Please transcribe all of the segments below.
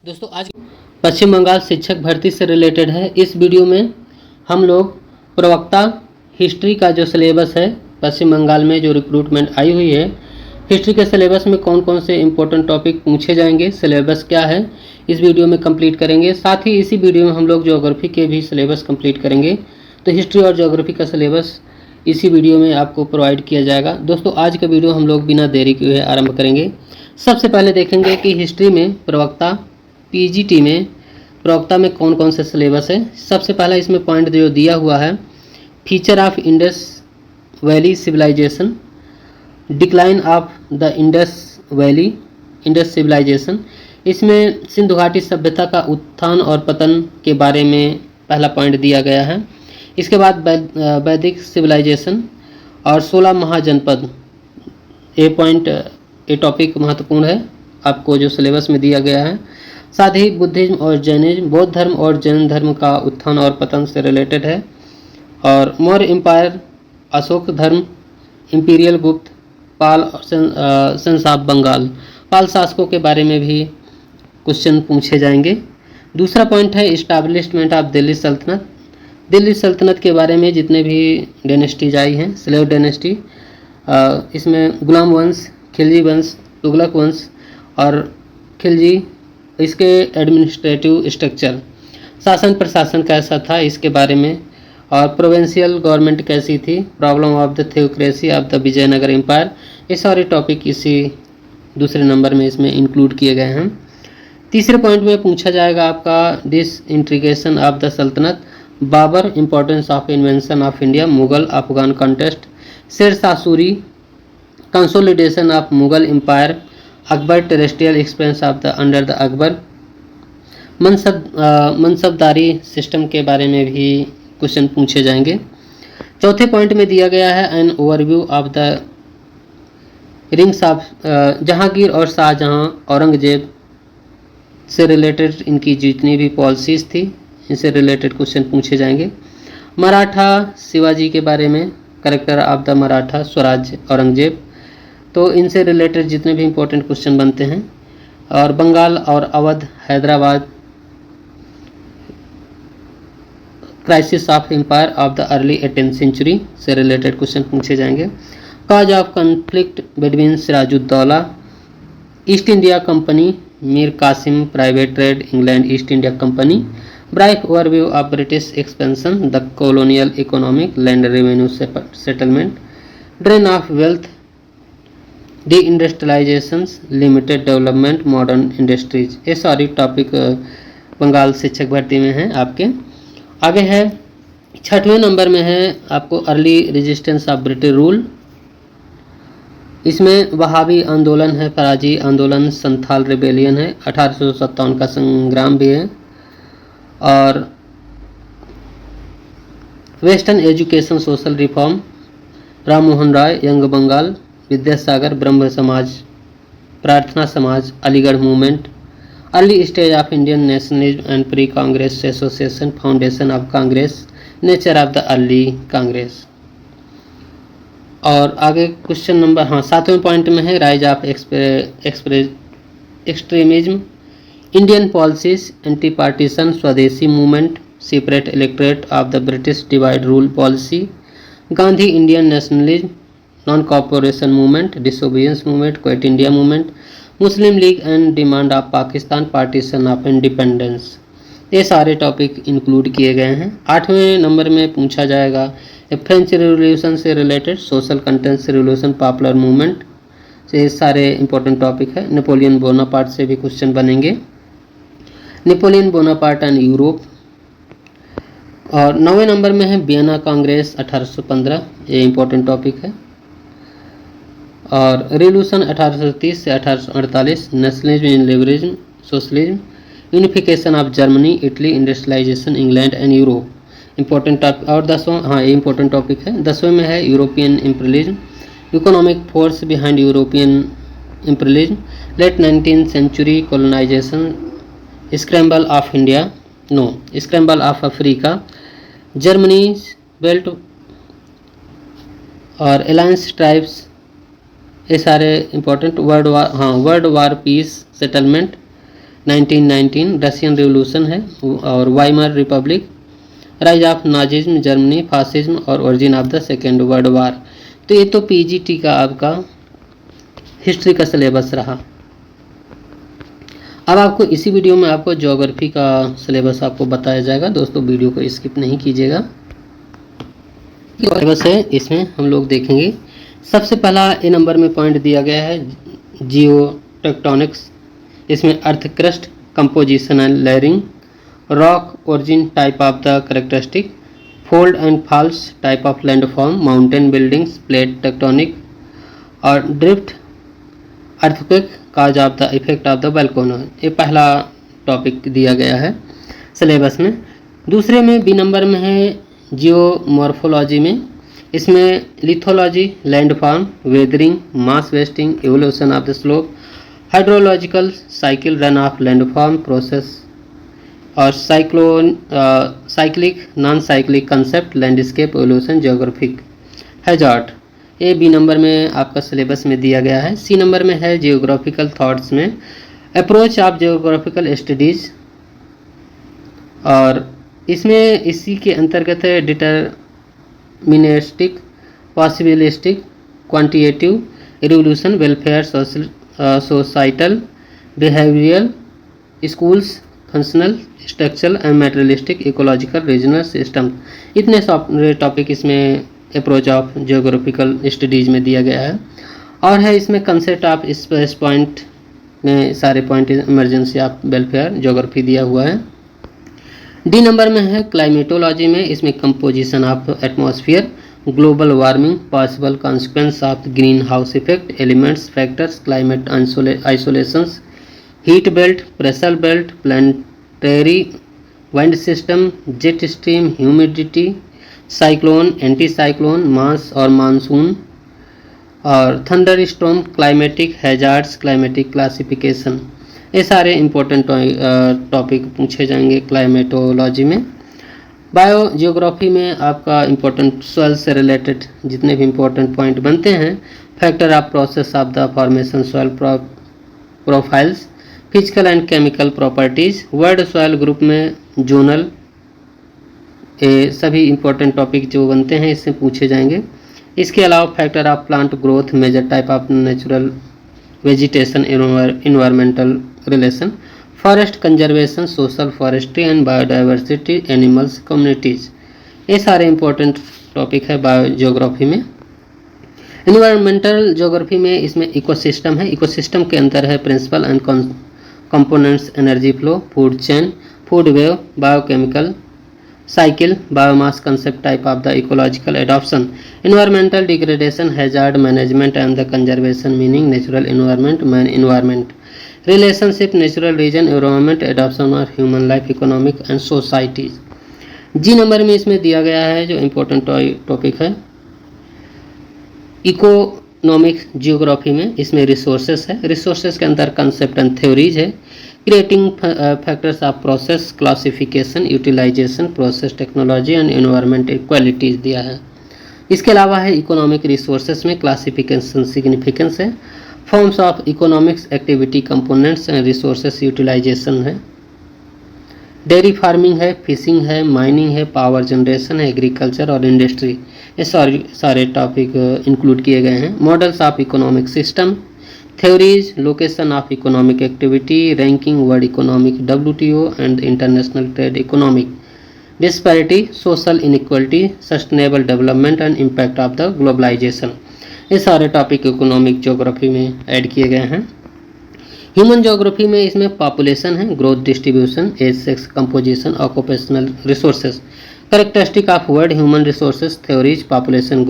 दोस्तों आज पश्चिम बंगाल शिक्षक भर्ती से रिलेटेड है। इस वीडियो में हम लोग प्रवक्ता हिस्ट्री का जो सिलेबस है पश्चिम बंगाल में जो रिक्रूटमेंट आई हुई है, हिस्ट्री के सिलेबस में कौन कौन से इंपॉर्टेंट टॉपिक पूछे जाएंगे, सिलेबस क्या है, इस वीडियो में कंप्लीट करेंगे। साथ ही इसी वीडियो में हम लोग ज्योग्राफी के भी सिलेबस कंप्लीट करेंगे। तो हिस्ट्री और ज्योग्राफी का सिलेबस इसी वीडियो में आपको प्रोवाइड किया जाएगा। दोस्तों आज का वीडियो हम लोग बिना देरी किए आरंभ करेंगे। सबसे पहले देखेंगे कि हिस्ट्री में प्रवक्ता पीजीटी में प्रवक्ता में कौन कौन से सिलेबस है। सबसे पहला इसमें पॉइंट जो दिया हुआ है, feature of Indus valley civilisation, decline of the Indus valley Indus civilisation. इसमें सिंधु घाटी सभ्यता का उत्थान और पतन के बारे में पहला पॉइंट दिया गया है। इसके बाद वैदिक सिविलाइजेशन और 16 महाजनपद, ये टॉपिक महत्वपूर्ण है आपको जो सिलेबस में दिया गया है। साथ ही बुद्धिज्म और जैनिज्म, बौद्ध धर्म और जैन धर्म का उत्थान और पतन से रिलेटेड है। और मौर्य एम्पायर, अशोक धर्म, इंपीरियल गुप्त, पाल और सेंस ऑफ बंगाल, पाल शासकों के बारे में भी क्वेश्चन पूछे जाएंगे। दूसरा पॉइंट है इस्टाब्लिशमेंट ऑफ दिल्ली सल्तनत। दिल्ली सल्तनत के बारे में जितने भी डायनेस्टीज आई हैं, स्लेव डायनेस्टी, इसमें गुलाम वंश, खिलजी वंश, तुगलक वंश और खिलजी, इसके एडमिनिस्ट्रेटिव स्ट्रक्चर, शासन प्रशासन कैसा था इसके बारे में, और प्रोविंशियल गवर्नमेंट कैसी थी, problem of the theocracy of the Vijayanagara empire, ये सारे टॉपिक इसी दूसरे नंबर में इसमें इंक्लूड किए गए हैं। तीसरे पॉइंट में पूछा जाएगा आपका disintegration of the sultanate, Babur, importance of invention of India, Mughal Afghan contest, Sher Shah Suri, consolidation of Mughal empire, Akbar, terrestrial expense of the under the Akbar, Mansabdari system के बारे में भी क्वेश्चन पूछे जाएंगे। चौथे पॉइंट में दिया गया है an overview of the rings of Jahangir और शाहजहां औरंगजेब से रिलेटेड इनकी जितनी भी पॉलिसीज थी, इनसे रिलेटेड क्वेश्चन पूछे जाएंगे। मराठा शिवाजी के बारे में, character of the Maratha Swaraj Aurangzeb, तो इनसे रिलेटेड जितने भी इंपॉर्टेंट क्वेश्चन बनते हैं। और बंगाल और Awadh, Hyderabad, crisis of empire of the early 18th century से रिलेटेड क्वेश्चन पूछे जाएंगे। Cause of conflict between Sirajuddaula, East India Company, Mir Qasim, private trade, England East India Company, brief overview of British expansion, the colonial economic, land revenue settlement, drain of wealth, deindustrializations, limited development, modern industries, ये सारी topic Bengal शिक्षक भर्ती में हैं आपके। आगे है 6वें number में है आपको early resistance of British rule. इसमें वहाबी आंदोलन है, फराजी आंदोलन, संथाल रिबेलियन है, 1857 का संग्राम भी है। और western education social reform, Ram Mohan Roy, young Bengal, Vidyasagar, Brahmo Samaj, Prarthana Samaj, Aligarh movement, early stage of Indian nationalism and pre Congress association, foundation of Congress, nature of the early Congress. और आगे क्वेश्चन नंबर 7वें पॉइंट में है rise of extremism, Indian policies, anti partition, Swadeshi movement, separate electorate of the British divide rule policy, Gandhi Indian nationalism, non corporation movement, disobedience movement, quit India movement, Muslim league and demand of Pakistan, partition of independence, ये सारे topic include किए गए हैं। 8वें number में पूछा जाएगा French revolution से related, social contents revolution, popular movement से, ये सारे इंपॉर्टेंट टॉपिक है। नेपोलियन बोनापार्ट से भी क्वेश्चन बनेंगे, नेपोलियन बोनापार्ट एंड यूरोप। और 9वें नंबर में है वियना कांग्रेस 1815, ये इंपॉर्टेंट टॉपिक है। और रिवॉल्यूशन 1830 से 1848, nationalism in liberalism, socialism, unification of Germany, Italy, industrialisation, England and Europe, important topic. और 10वां, ये इंपॉर्टेंट टॉपिक है। 10वें में है European imperialism, economic force behind European imperialism, late 19th century colonisation, scramble of India, no scramble of Africa, Germany belt और alliance tribes, ये सारे important. World war peace settlement, 1919 Russian revolution है, और Weimar republic, rise of Nazism Germany, fascism और origin of the second world war. तो ये तो PGT का आपका हिस्ट्री का सिलेबस रहा। अब आपको इसी वीडियो में आपको ज्योग्राफी का सिलेबस आपको बताया जाएगा। दोस्तों वीडियो को स्किप नहीं कीजिएगा। सिलेबस है, इसमें हम लोग देखेंगे। सबसे पहला ए नंबर में पॉइंट दिया गया है जियो टेक्टोनिक्स। इसमें earth crust, composition and layering, rock origin, type of the characteristic, fold and faults, type of landform, mountain buildings, plate tectonic और drift, earthquake, cause of the effect of the volcano. ये पहला topic दिया गया है syllabus में। दूसरे में B number में है जियोमॉर्फोलॉजी में। इसमें lithology, landform, weathering, mass wasting, evolution of the slope, hydrological cycle, run off landform process और cyclic non cyclic concept, landscape evolution, geographic hazard. ये बी नंबर में आपका सिलेबस में दिया गया है। सी नंबर में है जियोग्राफिकल थॉट्स में अप्रोच ऑफ जियोग्राफिकल स्टडीज, और इसमें इसी के अंतर्गत है deterministic, possibilistic, quantitative, revolution, welfare, societal, behavioural, schools, functional, structural and materialistic, ecological, regional system. इतने टॉपिक इसमें अप्रोच ऑफ जियोग्राफिकल स्टडीज में दिया गया है। और है इसमें कंसेप्ट ऑफ स्पेस पॉइंट में सारे point, emergency of welfare, geography दिया हुआ है। डी नंबर में है क्लाइमेटोलॉजी में। इसमें composition of atmosphere, global warming, possible consequence of green house effect, elements, factors, climate insolations, heat belt, pressure belt, planetary wind system, jet stream, humidity, cyclone, anti cyclone, mass और monsoon और thunder storm, climatic hazards, climatic classification. ये सारे important topic पूछे जाएंगे climatology में। Bio geography में आपका important soil से रिलेटेड जितने भी इंपॉर्टेंट पॉइंट बनते हैं, factor of process of the formation soil profiles, physical and chemical properties, world soil group में जोनल, ये सभी इंपॉर्टेंट टॉपिक जो बनते हैं इससे पूछे जाएंगे। इसके अलावा factor of plant growth, major type of natural vegetation, environmental relation, forest conservation, social forestry and biodiversity, animals communities. ये सारे इंपॉर्टेंट टॉपिक है बायो जियोग्राफी में। इन्वायरमेंटल जियोग्राफी में इसमें इकोसिस्टम है। इकोसिस्टम के अंदर है principal and components, energy flow, food chain, food web, biochemical cycle, biomass concept, type of the ecological adoption, environmental degradation, hazard management and the conservation, meaning natural environment, man environment, relationship, natural region, environment, adoption और human life, economic and societies. G number में इसमें दिया गया है जो important topic है economic geography में। इसमें रिसोर्सेस है। रिसोर्सेस के अंदर कंसेप्ट एंड थ्योरीज है। Creating factors of process, classification, utilization, process technology and environment equalities दिया है। इसके अलावा है इकोनॉमिक रिसोर्सेस में क्लासिफिकेशन सिग्निफिकेंस है, forms of economics, activity components and resources utilization है, डेयरी फार्मिंग है, फिशिंग है, माइनिंग है, पावर जनरेशन है, एग्रीकल्चर और इंडस्ट्री। ये सारे टॉपिक इंक्लूड किए गए हैं। Models of economic system, theories, location of economic activity, ranking, world economic, WTO and international trade economic, disparity, social inequality, sustainable development and impact of the globalisation. ये सारे topic economic geography में add किए गए हैं। Human geography में इसमें population है, growth distribution, age, sex, composition, occupational resources, characteristic of world human resources, theories, population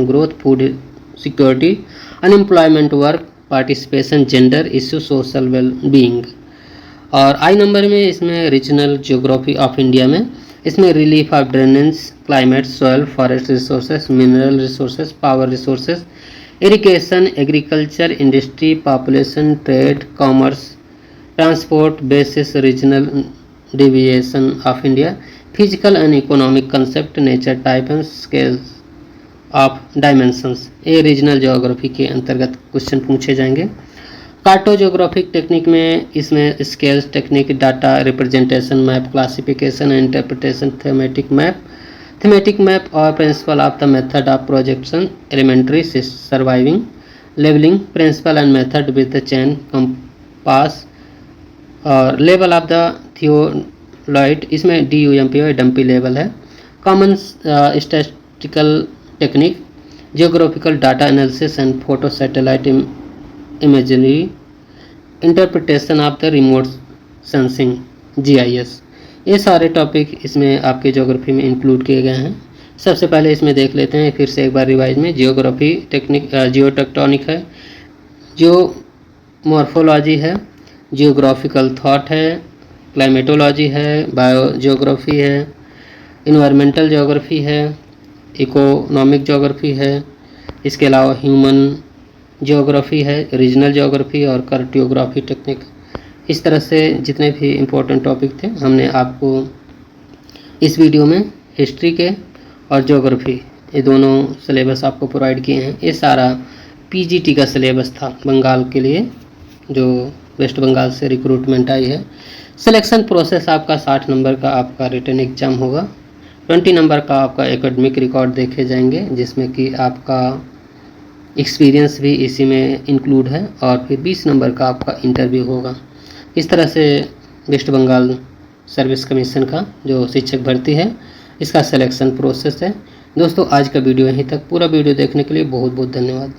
growth, food security, unemployment, work, participation, gender issue, social well being. और आई number में इसमें रीजनल ज्योग्राफी ऑफ इंडिया में इसमें relief of drainage, climate, soil, forest resources, mineral resources, power resources, irrigation, agriculture, industry, population, trade, commerce, transport, basis, regional deviation of India, physical and economic concept, nature, type and scales of dimensions. ये regional geography के अंतर्गत question पूछे जाएंगे। Cartogeographic technique में इसमें scales technique, data representation, map classification and interpretation, thematic map और principle of the method of projection, elementary surveying, levelling principal and method with the chain compass और level of the थियोलॉइड, इसमें DUMP और dumpy level है। Common statistical technique, geographical data analysis and photo satellite imagery, interpretation of the remote sensing GIS, ये सारे topic इसमें आपके geography में include किए गए हैं। सबसे पहले इसमें देख लेते हैं फिर से एक बार रिवाइज में। जियोग्राफी टेक्निक जियोटेक्टोनिक है, जियोमॉर्फोलॉजी है, जियोग्राफिकल थॉट है, क्लाइमेटोलॉजी है, बायोजियोग्राफी है, इन्वायरमेंटल ज्योग्राफी है, इकोनॉमिक ज्योग्राफी है, इसके अलावा ह्यूमन ज्योग्राफी है, रीजनल ज्योग्राफी और कार्टोग्राफी टेक्निक। इस तरह से जितने भी इम्पोर्टेंट टॉपिक थे हमने आपको इस वीडियो में हिस्ट्री के और ज्योग्राफी ये दोनों सिलेबस आपको प्रोवाइड किए हैं। ये सारा PGT का सिलेबस था बंगाल के लिए, जो वेस्ट बंगाल से रिक्रूटमेंट आई है। सिलेक्शन प्रोसेस आपका 60 नंबर का आपका रिटन एग्जाम होगा, 20 नंबर का आपका एकेडमिक रिकॉर्ड देखे जाएंगे जिसमें कि आपका एक्सपीरियंस भी इसी में इंक्लूड है, और फिर 20 नंबर का आपका इंटरव्यू होगा। इस तरह से वेस्ट बंगाल सर्विस कमीशन का जो शिक्षक भर्ती है इसका सिलेक्शन प्रोसेस है। दोस्तों आज का वीडियो यहीं तक। पूरा वीडियो देखने के लिए बहुत बहुत धन्यवाद।